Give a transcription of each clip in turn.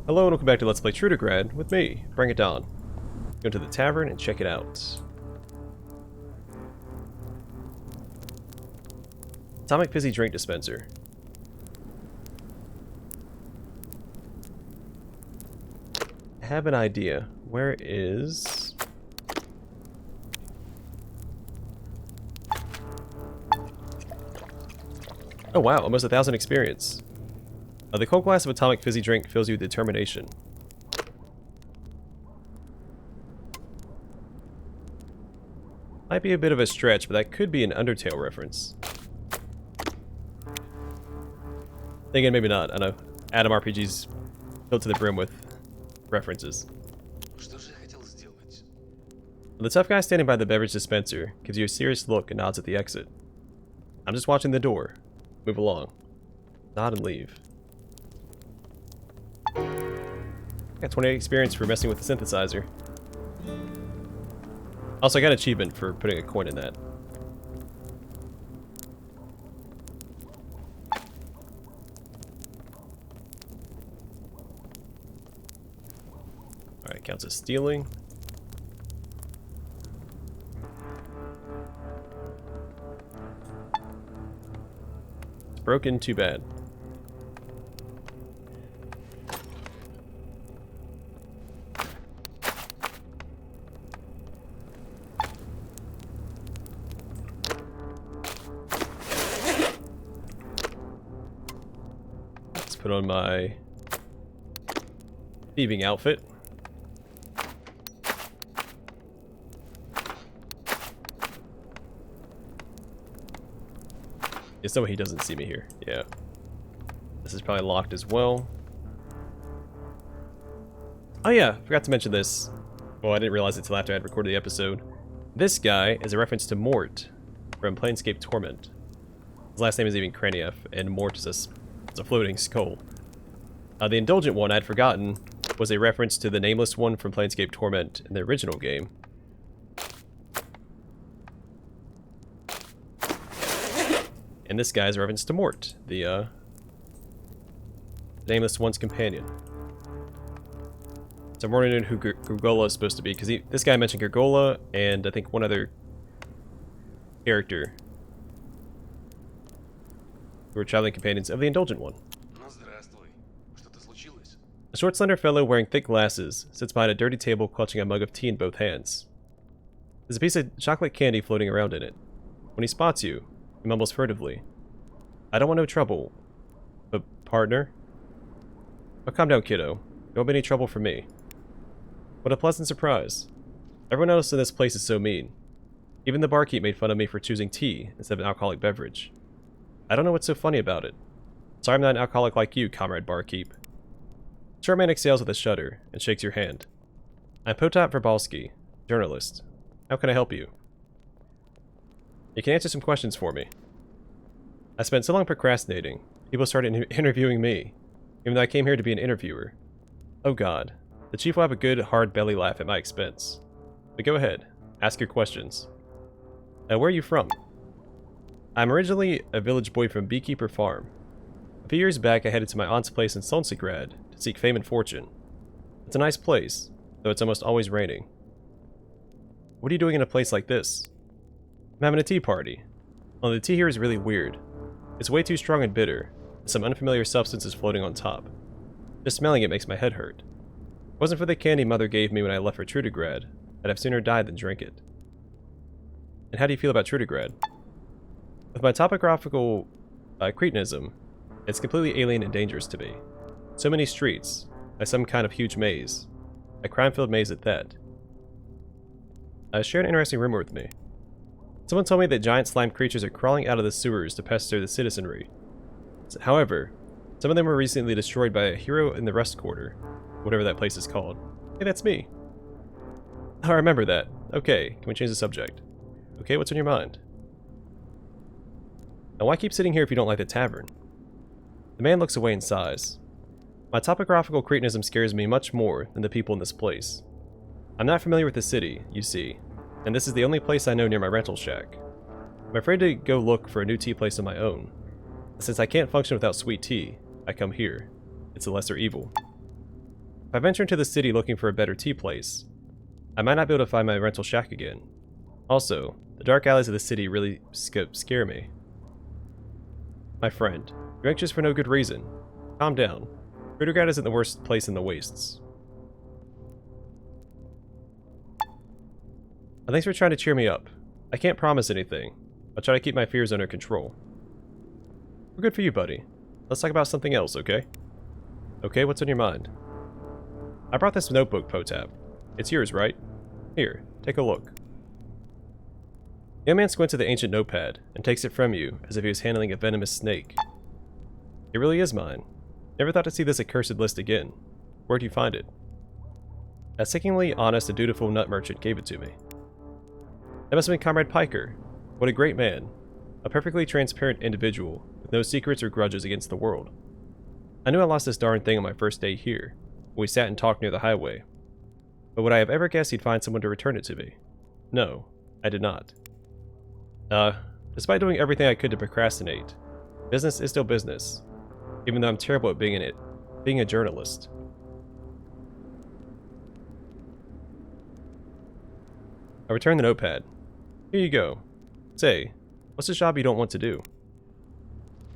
Hello and welcome back to Let's Play Trudograd with me, BringItDon. Go to the Tavern and check it out. Atomic Fizzy Drink Dispenser. I have an idea. Where is... Oh wow, almost 1,000 experience. The cold glass of Atomic Fizzy Drink fills you with determination. Might be a bit of a stretch, but that could be an Undertale reference. Then again, maybe not. I know. Adam RPG's filled to the brim with references. The tough guy standing by the beverage dispenser gives you a serious look and nods at the exit. I'm just watching the door. Move along. Nod and leave. Got 28 experience for messing with the synthesizer. Also, I got an achievement for putting a coin in that. Alright, counts as stealing. It's broken, too bad. Put on my thieving outfit. It's no way he doesn't see me here. Yeah. This is probably locked as well. Oh yeah, forgot to mention this. Well, I didn't realize it until after I had recorded the episode. This guy is a reference to Mort from Planescape Torment. His last name is even Kraniev, and Mort is a floating skull. The Indulgent one I'd forgotten was a reference to the nameless one from Planescape Torment in the original game. And this guy is a reference to Mort, the nameless one's companion. So I'm wondering who Gurgola is supposed to be, because this guy mentioned Gurgola and I think one other character who were traveling companions of the Indulgent one. A short, slender fellow wearing thick glasses sits behind a dirty table clutching a mug of tea in both hands. There's a piece of chocolate candy floating around in it. When he spots you, he mumbles furtively, "I don't want no trouble, but partner?" Oh, calm down, kiddo. There won't be any trouble for me. What a pleasant surprise. Everyone else in this place is so mean. Even the barkeep made fun of me for choosing tea instead of an alcoholic beverage. I don't know what's so funny about it. Sorry I'm not an alcoholic like you, comrade barkeep. Short man exhales with a shudder and shakes your hand. I'm Potap Verbalski, journalist. How can I help you? You can answer some questions for me. I spent so long procrastinating, people started interviewing me, even though I came here to be an interviewer. Oh god, the chief will have a good, hard belly laugh at my expense. But go ahead, ask your questions. Where are you from? I'm originally a village boy from Beekeeper Farm. A few years back I headed to my aunt's place in Trudograd to seek fame and fortune. It's a nice place, though it's almost always raining. What are you doing in a place like this? I'm having a tea party. Only the tea here is really weird. It's way too strong and bitter, and some unfamiliar substance is floating on top. Just smelling it makes my head hurt. If it wasn't for the candy Mother gave me when I left for Trudograd, I'd have sooner died than drink it. And how do you feel about Trudograd? With my topographical cretinism, it's completely alien and dangerous to me. So many streets, like some kind of huge maze. A crime-filled maze at that. Share an interesting rumor with me. Someone told me that giant slime creatures are crawling out of the sewers to pester the citizenry. However, some of them were recently destroyed by a hero in the Rust Quarter, whatever that place is called. Hey, that's me. Oh, I remember that. Okay, can we change the subject? Okay, what's on your mind? Now why keep sitting here if you don't like the tavern? The man looks away and sighs. My topographical cretinism scares me much more than the people in this place. I'm not familiar with the city, you see, and this is the only place I know near my rental shack. I'm afraid to go look for a new tea place of my own. Since I can't function without sweet tea, I come here. It's a lesser evil. If I venture into the city looking for a better tea place, I might not be able to find my rental shack again. Also, the dark alleys of the city really scare me. My friend, you're anxious for no good reason. Calm down. Trudograd isn't the worst place in the wastes. Thanks for trying to cheer me up. I can't promise anything. I'll try to keep my fears under control. We're good for you, buddy. Let's talk about something else, okay? Okay, what's on your mind? I brought this notebook, Potap. It's yours, right? Here, take a look. The young man squints at the ancient notepad and takes it from you as if he was handling a venomous snake. It really is mine. Never thought to see this accursed list again. Where'd you find it? A sickeningly honest and dutiful nut merchant gave it to me. That must have been Comrade Piker. What a great man. A perfectly transparent individual, with no secrets or grudges against the world. I knew I lost this darn thing on my first day here, when we sat and talked near the highway. But would I have ever guessed he'd find someone to return it to me? No, I did not. Despite doing everything I could to procrastinate, business is still business, even though I'm terrible at being a journalist. I returned the notepad. Here you go. Say, what's the job you don't want to do?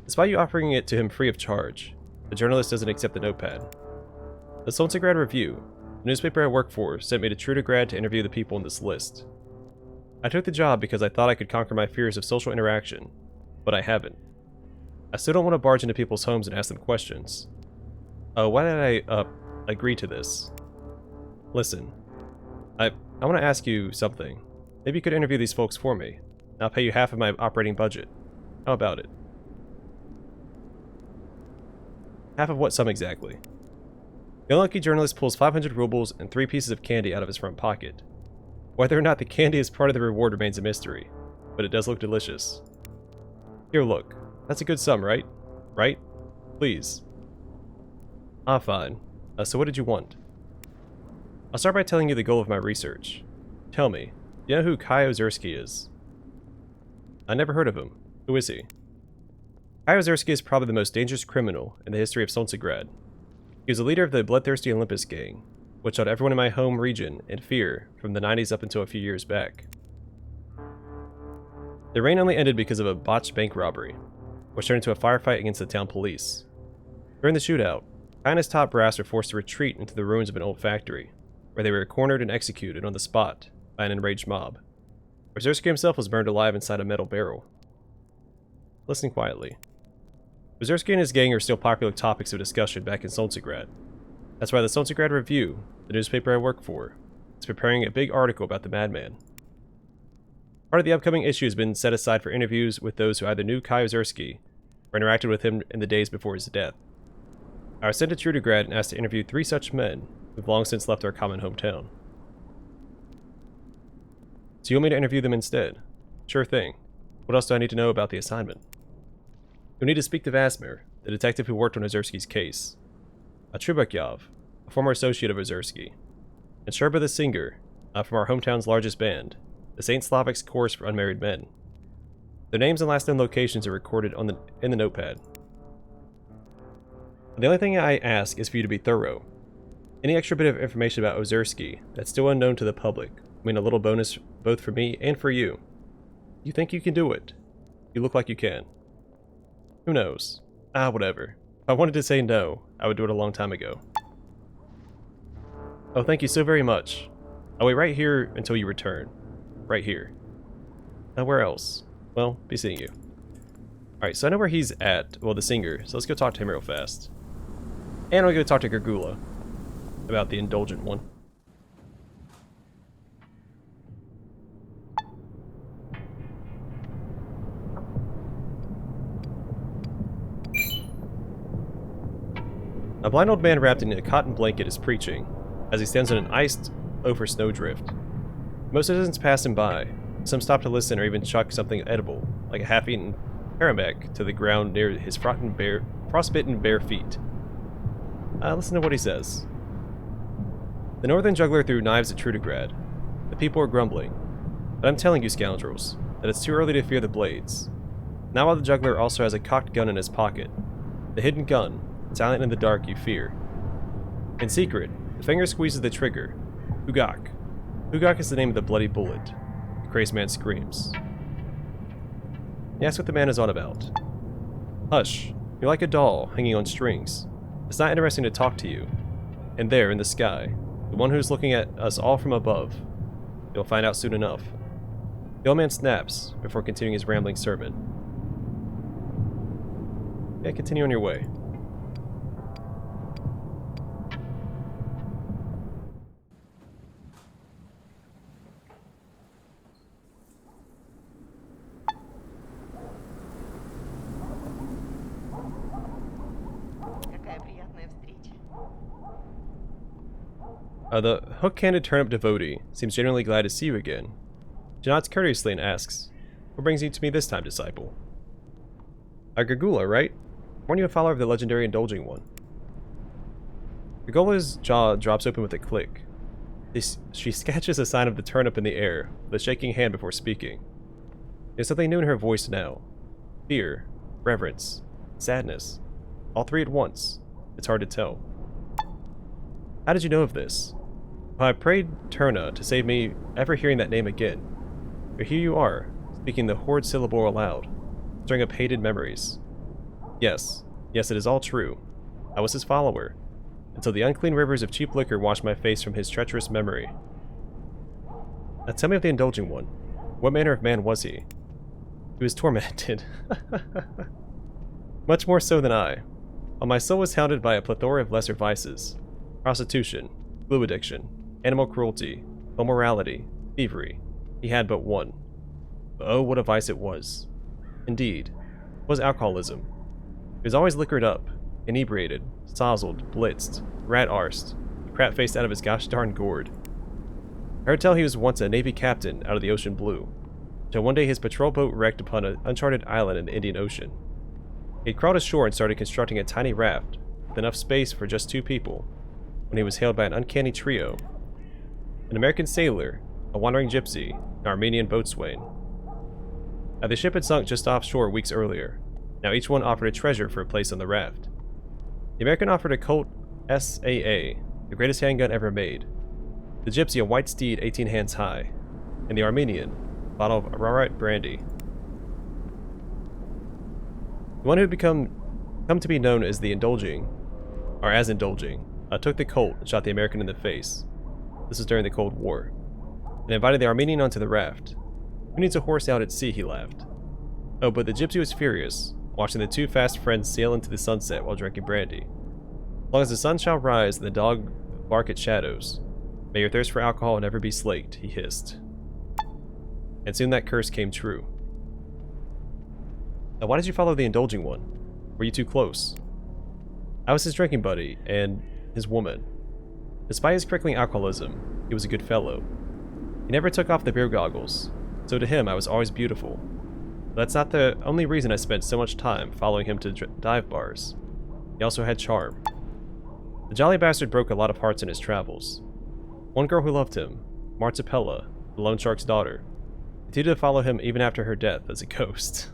Despite you offering it to him free of charge, the journalist doesn't accept the notepad. The Trudograd Review, the newspaper I work for, sent me to Trudograd to interview the people on this list. I took the job because I thought I could conquer my fears of social interaction, but I haven't. I still don't want to barge into people's homes and ask them questions. Why did I, agree to this? Listen, I want to ask you something. Maybe you could interview these folks for me. I'll pay you half of my operating budget. How about it? Half of what sum exactly? The unlucky journalist pulls 500 rubles and 3 pieces of candy out of his front pocket. Whether or not the candy is part of the reward remains a mystery, but it does look delicious. Here, look. That's a good sum, right? Right? Please. Ah, fine. So what did you want? I'll start by telling you the goal of my research. Tell me, do you know who Kai Ozersky is? I never heard of him. Who is he? Kai Ozersky is probably the most dangerous criminal in the history of Trudograd. He was the leader of the Bloodthirsty Olympus gang, which held everyone in my home region in fear from the 90s up until a few years back. The reign only ended because of a botched bank robbery, which turned into a firefight against the town police. During the shootout, Kai and his top brass were forced to retreat into the ruins of an old factory, where they were cornered and executed on the spot by an enraged mob. Ozersky himself was burned alive inside a metal barrel. Listen quietly. Ozersky and his gang are still popular topics of discussion back in Trudograd. That's why the Trudograd Review, the newspaper I work for, is preparing a big article about the madman. Part of the upcoming issue has been set aside for interviews with those who either knew Kai Ozersky or interacted with him in the days before his death. I was sent to Trudograd and asked to interview 3 such men who've long since left our common hometown. So you want me to interview them instead? Sure thing. What else do I need to know about the assignment? You'll need to speak to Vasmer, the detective who worked on Ozersky's case. Trubakyov, a former associate of Ozersky. And Sherba the singer, from our hometown's largest band, the St. Slavik's Chorus for Unmarried Men. Their names and last known locations are recorded in the notepad. The only thing I ask is for you to be thorough. Any extra bit of information about Ozersky that's still unknown to the public will mean a little bonus both for me and for you. You think you can do it? You look like you can. Who knows? Whatever. If I wanted to say no, I would do it a long time ago. Oh, thank you so very much. I'll wait right here until you return. Right here. Where else? Well, be seeing you. Alright, so I know where he's at. Well, the singer. So let's go talk to him real fast. And we'll go talk to Gergula about the indulgent one. A blind old man wrapped in a cotton blanket is preaching, as he stands on an iced over snowdrift. Most citizens pass him by. Some stop to listen or even chuck something edible, like a half-eaten paramek, to the ground near his frostbitten bare feet. Listen to what he says. The northern juggler threw knives at Trudograd. The people are grumbling. But I'm telling you, scoundrels, that it's too early to fear the blades. Now while the juggler also has a cocked gun in his pocket. The hidden gun, silent in the dark you fear. In secret, The finger squeezes the trigger. Ugak. Ugak is the name of the bloody bullet. The crazed man screams. He asks what the man is on about. Hush. You're like a doll, hanging on strings. It's not interesting to talk to you. And there, in the sky, the one who's looking at us all from above. You'll find out soon enough. The old man snaps, before continuing his rambling sermon. Yeah, continue on your way. The hook-handed turnip devotee seems genuinely glad to see you again. She nods courteously and asks, "What brings you to me this time, disciple?" Gurgula, right? Weren't you a follower of the legendary Indulging One? Gurgula's jaw drops open with a click. She sketches a sign of the turnip in the air, with a shaking hand before speaking. There's something new in her voice now. Fear, reverence, sadness. All three at once. It's hard to tell. How did you know of this? Well, I prayed Turna to save me ever hearing that name again. But here you are, speaking the horrid syllable aloud, stirring up hated memories. Yes, it is all true. I was his follower, until the unclean rivers of cheap liquor washed my face from his treacherous memory. Now tell me of the Indulging One. What manner of man was he? He was tormented. Much more so than I. While my soul was hounded by a plethora of lesser vices. Prostitution, glue addiction, animal cruelty, immorality, thievery. He had but one. But oh, what a vice it was. Indeed, it was alcoholism. He was always liquored up, inebriated, sozzled, blitzed, rat-arsed, crap-faced out of his gosh darn gourd. I heard tell he was once a Navy captain out of the ocean blue, till one day his patrol boat wrecked upon an uncharted island in the Indian Ocean. He'd crawled ashore and started constructing a tiny raft, with enough space for just 2 people, when he was hailed by an uncanny trio. An American sailor, a wandering gypsy, an Armenian boatswain. Now, the ship had sunk just offshore weeks earlier. Now each one offered a treasure for a place on the raft. The American offered a Colt SAA, the greatest handgun ever made. The gypsy a white steed 18 hands high. And the Armenian, a bottle of Ararat brandy. The one who had come to be known as the Indulging, took the Colt and shot the American in the face. This was during the Cold War. And invited the Armenian onto the raft. Who needs a horse out at sea, he laughed. Oh, but the gypsy was furious, watching the 2 fast friends sail into the sunset while drinking brandy. As long as the sun shall rise and the dog bark at shadows, may your thirst for alcohol never be slaked, he hissed. And soon that curse came true. Now, why did you follow the Indulging One? Were you too close? I was his drinking buddy, and his woman. Despite his crippling alcoholism, he was a good fellow. He never took off the beer goggles, so to him I was always beautiful. But that's not the only reason I spent so much time following him to dive bars. He also had charm. The jolly bastard broke a lot of hearts in his travels. One girl who loved him, Martipella, the loan shark's daughter, continued to follow him even after her death as a ghost.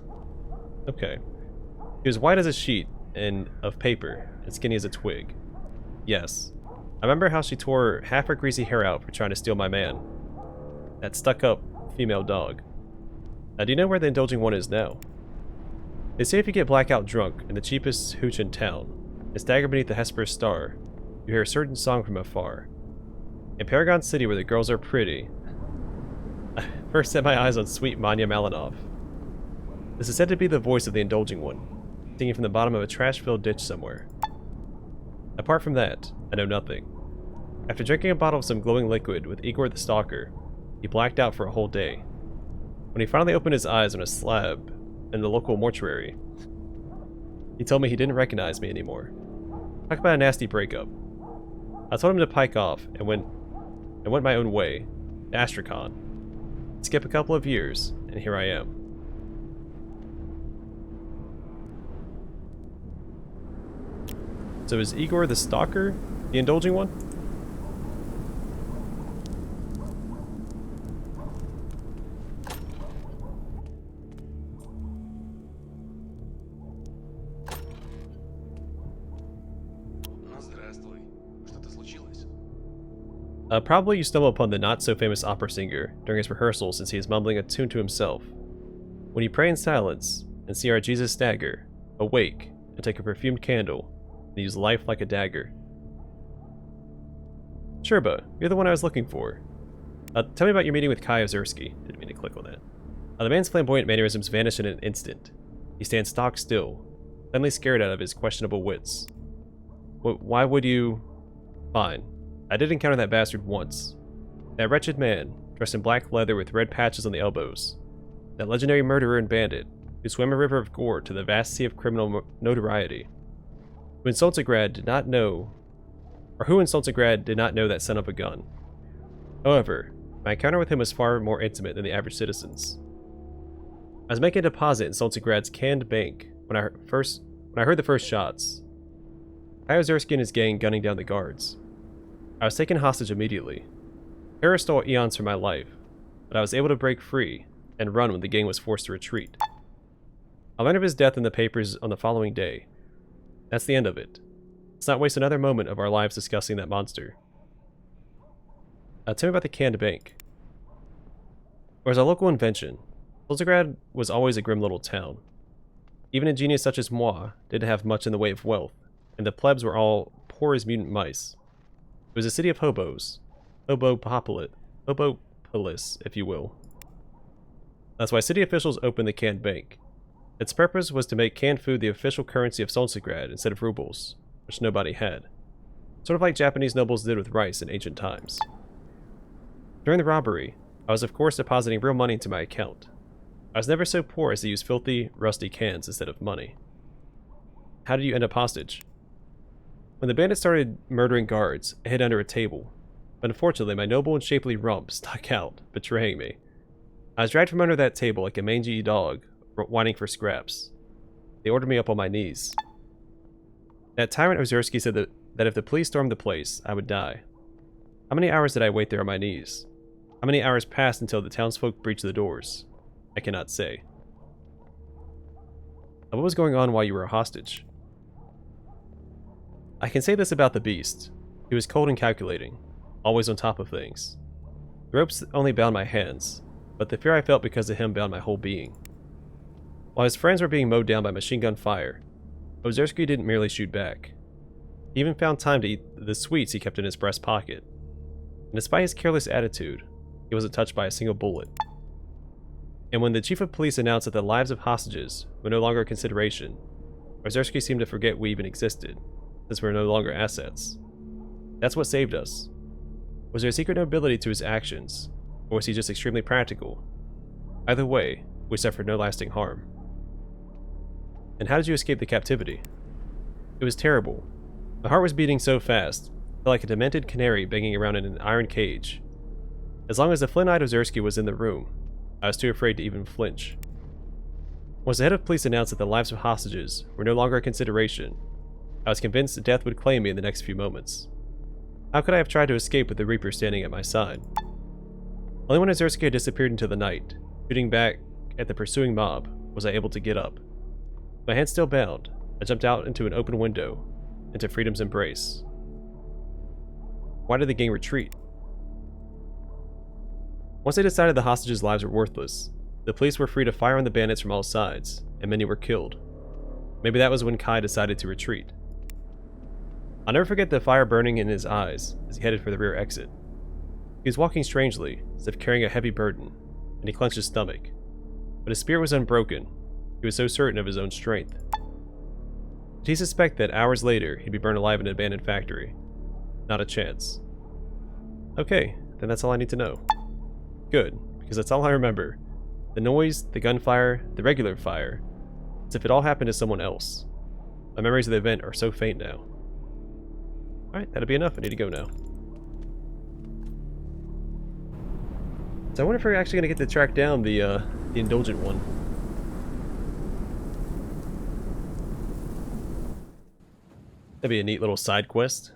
Okay. He was white as a sheet and of paper, and skinny as a twig. Yes, I remember how she tore half her greasy hair out for trying to steal my man. That stuck-up female dog. Now, do you know where the Indulging One is now? They say if you get blackout drunk in the cheapest hooch in town, and stagger beneath the Hesperus star, you hear a certain song from afar. In Paragon City, where the girls are pretty, I first set my eyes on sweet Manya Malinov. This is said to be the voice of the Indulging One, singing from the bottom of a trash-filled ditch somewhere. Apart from that, I know nothing. After drinking a bottle of some glowing liquid with Igor the Stalker, he blacked out for a whole day. When he finally opened his eyes on a slab in the local mortuary, he told me he didn't recognize me anymore. Talk about a nasty breakup. I told him to pike off and went my own way, to Astrakhan. Skip a couple of years, and here I am. So is Igor the Stalker the Indulging One? Ну, здравствуй. Что-то случилось? Probably you stumble upon the not-so-famous opera singer during his rehearsal since he is mumbling a tune to himself. When you pray in silence and see our Jesus stagger, awake, and take a perfumed candle, and use life like a dagger. Sherba, you're the one I was looking for. Tell me about your meeting with Kai Ozersky. Didn't mean to click on that. The man's flamboyant mannerisms vanish in an instant. He stands stock still, suddenly scared out of his questionable wits. Why would you... Fine. I did encounter that bastard once. That wretched man, dressed in black leather with red patches on the elbows. That legendary murderer and bandit, who swam a river of gore to the vast sea of criminal notoriety. Who in Soltograd did not know that son of a gun. However, my encounter with him was far more intimate than the average citizens. I was making a deposit in Soltograd's canned bank when I heard the first shots. Kai Ozersky and his gang gunning down the guards. I was taken hostage immediately. Terror stole eons from my life, but I was able to break free and run when the gang was forced to retreat. I learned of his death in the papers on the following day. That's the end of it. Let's not waste another moment of our lives discussing that monster. Tell me about the canned bank. It was a local invention. Trudograd was always a grim little town. Even a genius such as moi didn't have much in the way of wealth, and the plebs were all poor as mutant mice. It was a city of hobos. Hobopolis, if you will. That's why city officials opened the canned bank. Its purpose was to make canned food the official currency of Soltograd instead of rubles, which nobody had. Sort of like Japanese nobles did with rice in ancient times. During the robbery, I was of course depositing real money into my account. I was never so poor as to use filthy, rusty cans instead of money. How did you end up hostage? When the bandits started murdering guards, I hid under a table. But unfortunately, my noble and shapely rump stuck out, betraying me. I was dragged from under that table like a mangy dog, whining for scraps. They ordered me up on my knees. That tyrant Ozersky said that if the police stormed the place, I would die. How many hours did I wait there on my knees? How many hours passed until the townsfolk breached the doors? I cannot say. What was going on while you were a hostage? I can say this about the beast. He was cold and calculating, always on top of things. The ropes only bound my hands, but the fear I felt because of him bound my whole being. While his friends were being mowed down by machine gun fire, Ozersky didn't merely shoot back. He even found time to eat the sweets he kept in his breast pocket. And despite his careless attitude, he wasn't touched by a single bullet. And when the chief of police announced that the lives of hostages were no longer a consideration, Ozersky seemed to forget we even existed, since we were no longer assets. That's what saved us. Was there a secret nobility to his actions, or was he just extremely practical? Either way, we suffered no lasting harm. And how did you escape the captivity? It was terrible. My heart was beating so fast, I felt like a demented canary banging around in an iron cage. As long as the flint-eyed Ozersky was in the room, I was too afraid to even flinch. Once the head of police announced that the lives of hostages were no longer a consideration, I was convinced that death would claim me in the next few moments. How could I have tried to escape with the Reaper standing at my side? Only when Ozersky had disappeared into the night, shooting back at the pursuing mob, was I able to get up. My hands still bound, I jumped out into an open window, into freedom's embrace. Why did the gang retreat? Once they decided the hostages' lives were worthless, the police were free to fire on the bandits from all sides, and many were killed. Maybe that was when Kai decided to retreat. I'll never forget the fire burning in his eyes as he headed for the rear exit. He was walking strangely, as if carrying a heavy burden, and he clenched his stomach. But his spirit was unbroken. He was so certain of his own strength. Did he suspect that hours later he'd be burned alive in an abandoned factory? Not a chance. Okay, then that's all I need to know. Good, because that's all I remember. The noise, the gunfire, the regular fire. As if it all happened to someone else. My memories of the event are so faint now. Alright, that'll be enough. I need to go now. So I wonder if we're actually going to get to track down the indulgent one. That'd be a neat little side quest.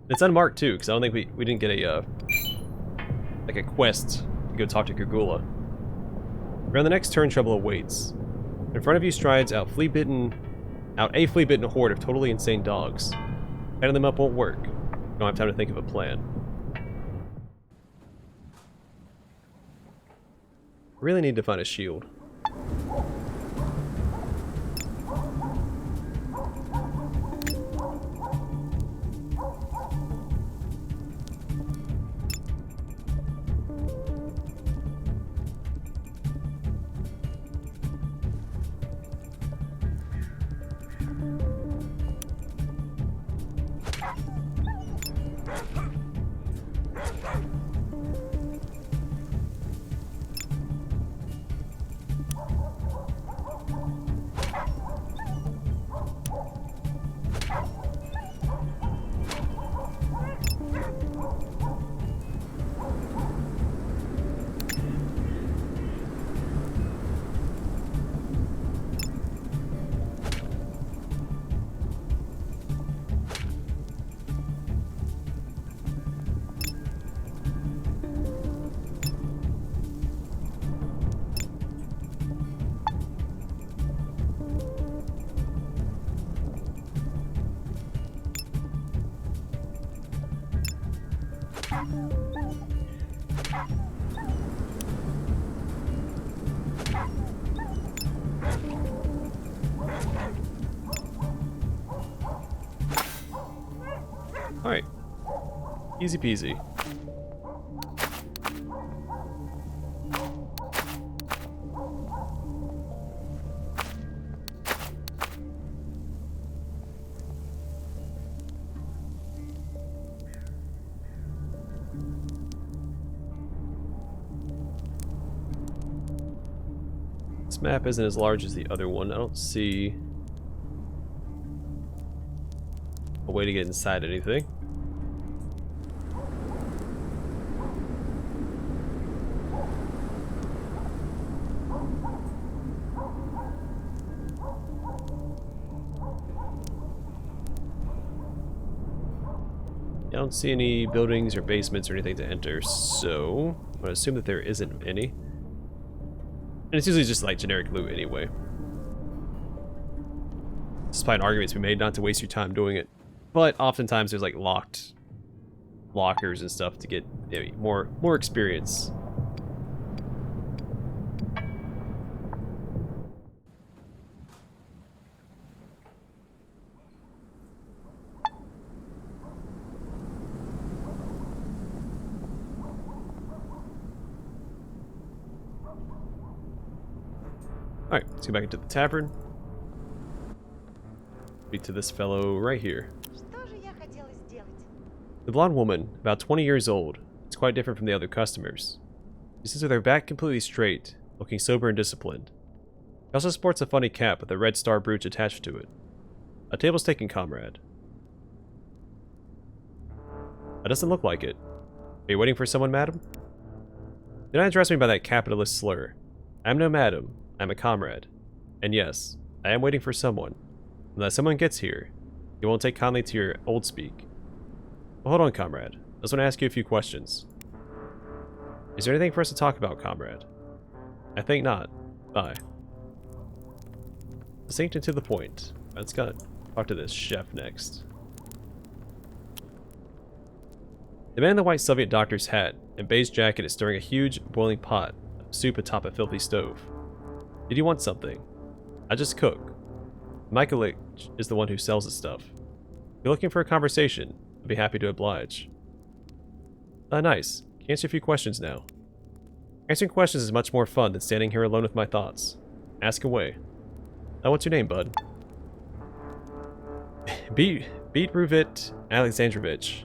It's unmarked too, because I don't think we didn't get a like a quest to go talk to Gurgula. Around the next turn, trouble awaits. In front of you strides out a flea-bitten horde of totally insane dogs. Heading them up won't work. I don't have time to think of a plan. Really need to find a shield. Alright. Easy peasy. This map isn't as large as the other one. I don't see a way to get inside anything. I don't see any buildings or basements or anything to enter, so I'm gonna assume that there isn't any. And it's usually just like generic loot anyway. Despite arguments we made not to waste your time doing it. But oftentimes there's like locked lockers and stuff to get maybe more experience. Alright, let's go back into the tavern. Speak to this fellow right here. The blonde woman, about 20 years old, is quite different from the other customers. She sits with her back completely straight, looking sober and disciplined. She also sports a funny cap with a red star brooch attached to it. A table's taken, comrade. That doesn't look like it. Are you waiting for someone, madam? Do not address me by that capitalist slur. I am no madam. I'm a comrade. And yes, I am waiting for someone. When that someone gets here, you won't take kindly to your old speak. Well, hold on, comrade. I just want to ask you a few questions. Is there anything for us to talk about, comrade? I think not. Bye. Succinct and to the point. Let's go talk to this chef next. The man in the white Soviet doctor's hat and beige jacket is stirring a huge, boiling pot of soup atop a filthy stove. Did you want something? I just cook. Mikhalych is the one who sells the stuff. If you're looking for a conversation, I'd be happy to oblige. Nice. Can answer a few questions now. Answering questions is much more fun than standing here alone with my thoughts. Ask away. What's your name, bud? Beatruvit Alexandrovich.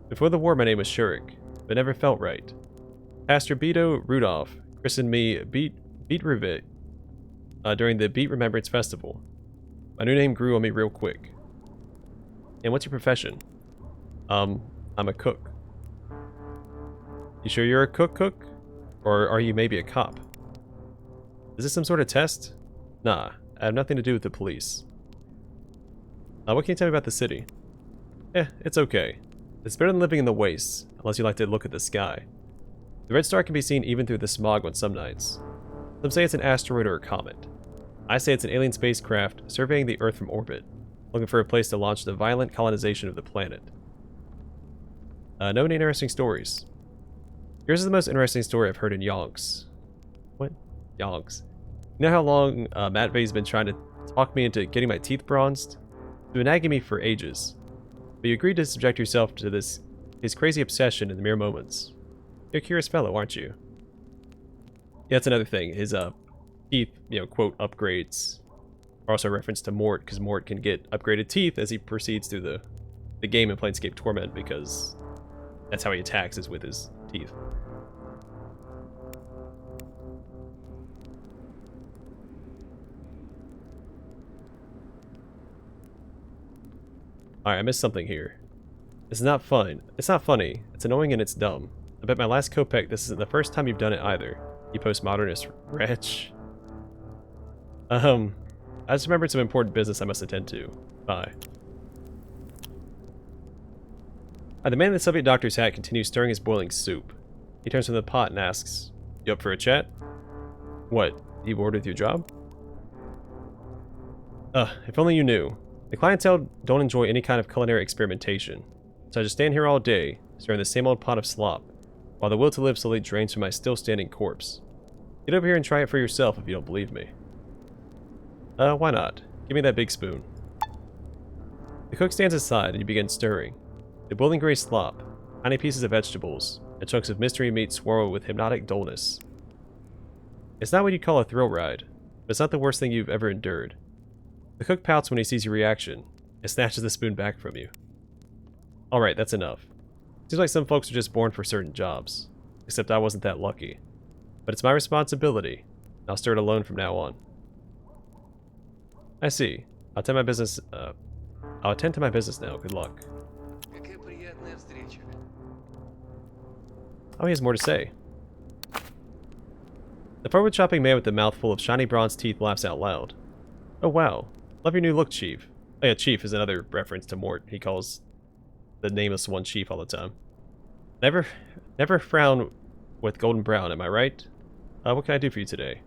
Before the war, my name was Shurik, but never felt right. Pastor Beto Rudolph christened me Beatruvit during the Beat Remembrance Festival. My new name grew on me real quick. And what's your profession? I'm a cook. You sure you're a cook? Or are you maybe a cop? Is this some sort of test? Nah, I have nothing to do with the police. What can you tell me about the city? It's okay. It's better than living in the wastes, unless you like to look at the sky. The red star can be seen even through the smog on some nights. Some say it's an asteroid or a comet. I say it's an alien spacecraft surveying the Earth from orbit, looking for a place to launch the violent colonization of the planet. No interesting stories. Yours is the most interesting story I've heard in yonks. What? Yonks. You know how long Matvey's been trying to talk me into getting my teeth bronzed? He's been nagging me for ages. But you agreed to subject yourself to his crazy obsession in the mere moments. You're a curious fellow, aren't you? Yeah, that's another thing. His teeth, quote, upgrades are also a reference to Mort, because Mort can get upgraded teeth as he proceeds through the game in Planescape Torment, because that's how he attacks, is with his teeth. Alright, I missed something here. This is not fun. It's not funny. It's annoying and it's dumb. I bet my last Kopek this isn't the first time you've done it either. You postmodernist wretch. I just remembered some important business I must attend to. Bye. The man in the Soviet doctor's hat continues stirring his boiling soup. He turns from the pot and asks, "You up for a chat?" "What? You bored with your job?" If only you knew. The clientele don't enjoy any kind of culinary experimentation, so I just stand here all day, stirring the same old pot of slop, while the will to live slowly drains from my still-standing corpse. Get over here and try it for yourself if you don't believe me. Why not? Give me that big spoon. The cook stands aside and you begin stirring. The boiling gray slop, tiny pieces of vegetables, and chunks of mystery meat swirl with hypnotic dullness. It's not what you'd call a thrill ride, but it's not the worst thing you've ever endured. The cook pouts when he sees your reaction, and snatches the spoon back from you. Alright, that's enough. Seems like some folks are just born for certain jobs, except I wasn't that lucky. But it's my responsibility, and I'll stir it alone from now on. I see. I'll attend to my business now. Good luck. Oh, he has more to say. The forward chopping man with the mouthful of shiny bronze teeth laughs out loud. "Oh wow. Love your new look, Chief." Oh yeah, Chief is another reference to Mort. He calls the nameless one Chief all the time. Never frown with golden brown, am I right? What can I do for you today?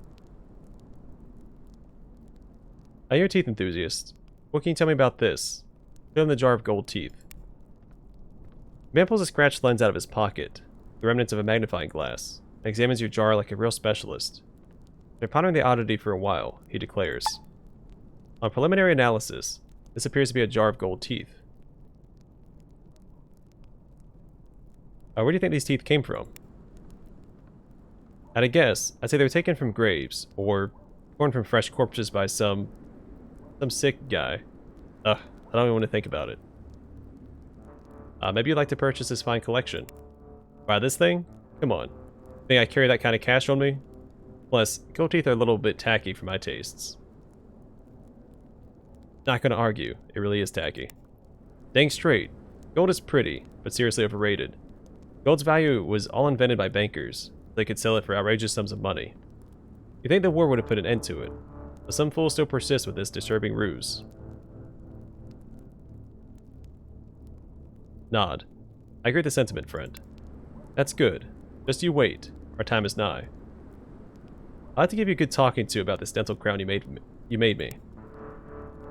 You're a teeth enthusiast. What can you tell me about this? Show him the jar of gold teeth. The man pulls a scratched lens out of his pocket, the remnants of a magnifying glass, and examines your jar like a real specialist. After pondering the oddity for a while, he declares, "On preliminary analysis, this appears to be a jar of gold teeth." Where do you think these teeth came from? At a guess, I'd say they were taken from graves, or torn from fresh corpses by some sick guy. I don't even want to think about it. Maybe you'd like to purchase this fine collection. Buy this thing? Come on. Think I carry that kind of cash on me? Plus, gold teeth are a little bit tacky for my tastes. Not gonna argue, it really is tacky. Dang straight, gold is pretty, but seriously overrated. Gold's value was all invented by bankers. They could sell it for outrageous sums of money. You'd think the war would have put an end to it, but some fools still persist with this disturbing ruse. Nod. I agree with the sentiment, friend. That's good. Just you wait. Our time is nigh. I'll have to give you a good talking to about this dental crown you made me.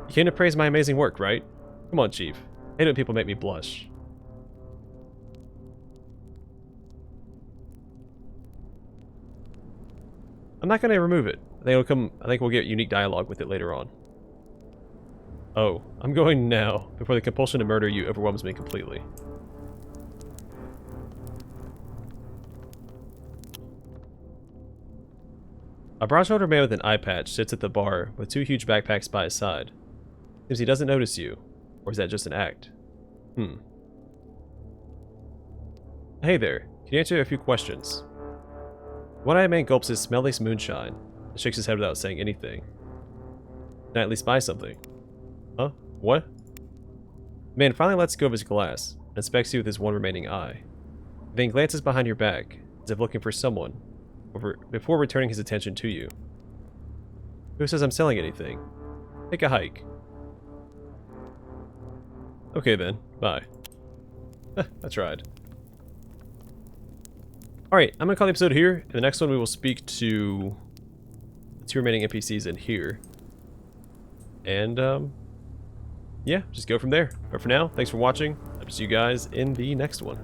You came to praise my amazing work, right? Come on, Chief. I hate when people make me blush. I'm not going to remove it. I think we'll get unique dialogue with it later on. Oh, I'm going now, before the compulsion to murder you overwhelms me completely. A broad-shouldered man with an eye patch sits at the bar with two huge backpacks by his side. Seems he doesn't notice you, or is that just an act? Hey there, can you answer a few questions? One-eyed man gulps his smelly moonshine and shakes his head without saying anything. Can I at least buy something? Huh? What? The man finally lets go of his glass and inspects you with his one remaining eye. He then glances behind your back, as if looking for someone, before returning his attention to you. Who says I'm selling anything? Take a hike. Okay then, bye. I tried. Alright, I'm going to call the episode here. In the next one we will speak to the two remaining NPCs in here. And, yeah, just go from there. But for now, thanks for watching. I'll see you guys in the next one.